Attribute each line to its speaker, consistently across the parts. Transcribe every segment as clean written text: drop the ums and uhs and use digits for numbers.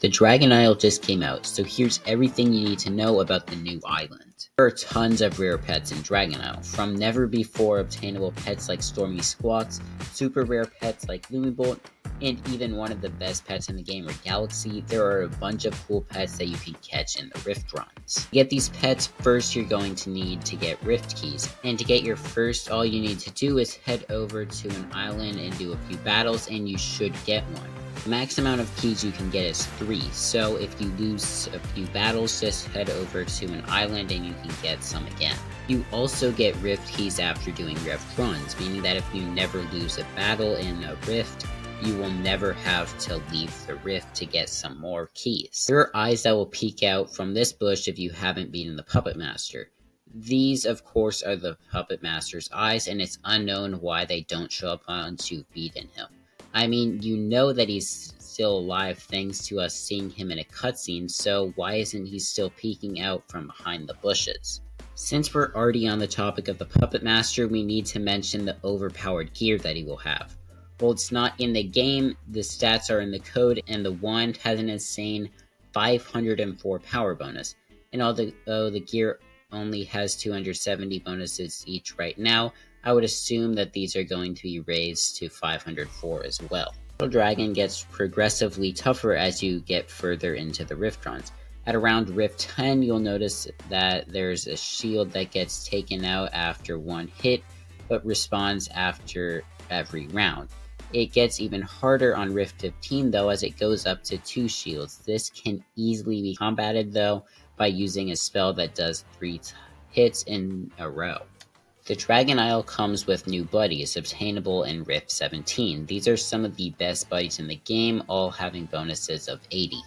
Speaker 1: The Dragon Isle just came out, so here's everything you need to know about the new island. There are tons of rare pets in Dragon Isle, from never before obtainable pets like Stormy Squawks, super rare pets like Lumibolt, and even one of the best pets in the game, Galaxy. There are a bunch of cool pets that you can catch in the Rift runs. To get these pets, first you're going to need to get Rift keys, and to get your first, all you need to do is head over to an island and do a few battles, and you should get one. The max amount of keys you can get is 3, so if you lose a few battles, just head over to an island and you can get some again. You also get Rift keys after doing Rift runs, meaning that if you never lose a battle in a Rift, you will never have to leave the Rift to get some more keys. There are eyes that will peek out from this bush if you haven't beaten the Puppet Master. These, of course, are the Puppet Master's eyes, and it's unknown why they don't show up once you've beaten him. I mean, you know that he's still alive thanks to us seeing him in a cutscene, so why isn't he still peeking out from behind the bushes? Since we're already on the topic of the Puppet Master, we need to mention the overpowered gear that he will have. While it's not in the game, the stats are in the code, and the wand has an insane 504 power bonus. And although the gear only has 270 bonuses each right now, I would assume that these are going to be raised to 504 as well. The dragon gets progressively tougher as you get further into the Rift runs. At around Rift 10, you'll notice that there's a shield that gets taken out after one hit, but respawns after every round. It gets even harder on Rift 15 though, as it goes up to 2 shields. This can easily be combated though by using a spell that does 3 hits in a row. The Dragon Isle comes with new buddies, obtainable in Rift 17. These are some of the best buddies in the game, all having bonuses of 80.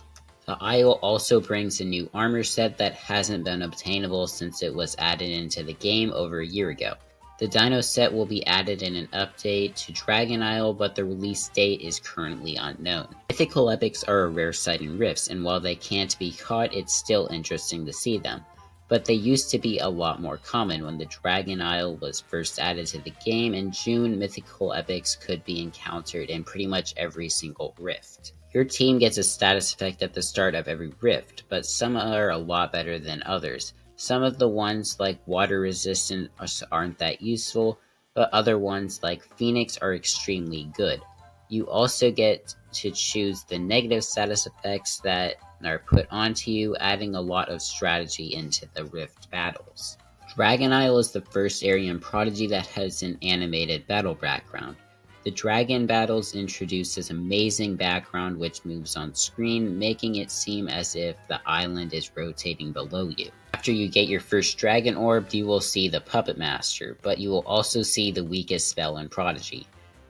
Speaker 1: The Isle also brings a new armor set that hasn't been obtainable since it was added into the game over a year ago. The Dino set will be added in an update to Dragon Isle, but the release date is currently unknown. Mythical epics are a rare sight in Rifts, and while they can't be caught, it's still interesting to see them. But they used to be a lot more common. When the Dragon Isle was first added to the game in June, mythical epics could be encountered in pretty much every single Rift. Your team gets a status effect at the start of every Rift, but some are a lot better than others. Some of the ones like water resistant aren't that useful, but other ones like Phoenix are extremely good. You also get to choose the negative status effects that are put onto you, adding a lot of strategy into the Rift battles. Dragon Isle is the first area in Prodigy that has an animated battle background. The dragon battles introduce this amazing background which moves on screen, making it seem as if the island is rotating below you. After you get your first dragon orb, you will see the Puppet Master, but you will also see the weakest spell in Prodigy.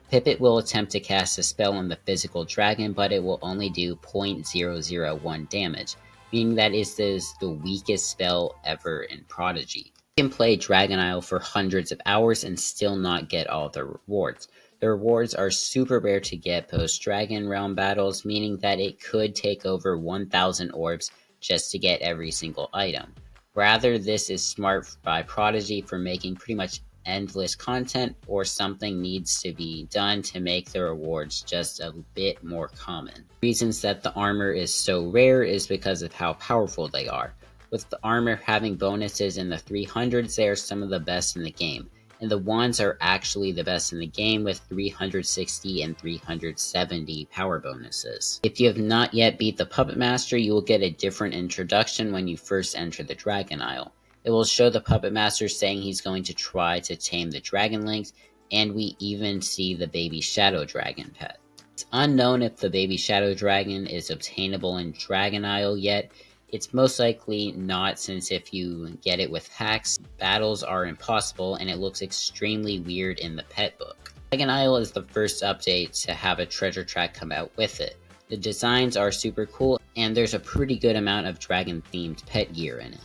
Speaker 1: Pipit will attempt to cast a spell on the physical dragon, but it will only do 0.001 damage, meaning that it is the weakest spell ever in Prodigy. You can play Dragon Isle for hundreds of hours and still not get all the rewards. The rewards are super rare to get post-Dragon Realm battles, meaning that it could take over 1,000 orbs just to get every single item. Rather, this is smart by Prodigy for making pretty much endless content, or something needs to be done to make the rewards just a bit more common. Reasons that the armor is so rare is because of how powerful they are. With the armor having bonuses in the 300s, they are some of the best in the game. And the wands are actually the best in the game with 360 and 370 power bonuses. If you have not yet beat the Puppet Master, you will get a different introduction when you first enter the Dragon Isle. It will show the Puppet Master saying he's going to try to tame the Dragon Lynx, and we even see the baby Shadow Dragon pet. It's unknown if the baby Shadow Dragon is obtainable in Dragon Isle yet. It's most likely not, since if you get it with hacks, battles are impossible and it looks extremely weird in the pet book. Dragon Isle is the first update to have a treasure track come out with it. The designs are super cool, and there's a pretty good amount of dragon themed pet gear in it.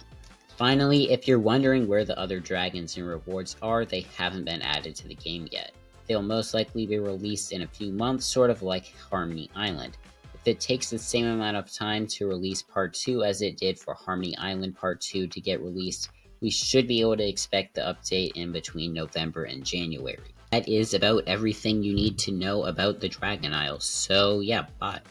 Speaker 1: Finally, if you're wondering where the other dragons and rewards are, they haven't been added to the game yet. They'll most likely be released in a few months, sort of like Harmony Island. If it takes the same amount of time to release Part 2 as it did for Harmony Island Part 2 to get released, we should be able to expect the update in between November and January. That is about everything you need to know about the Dragon Isle, so yeah, bye.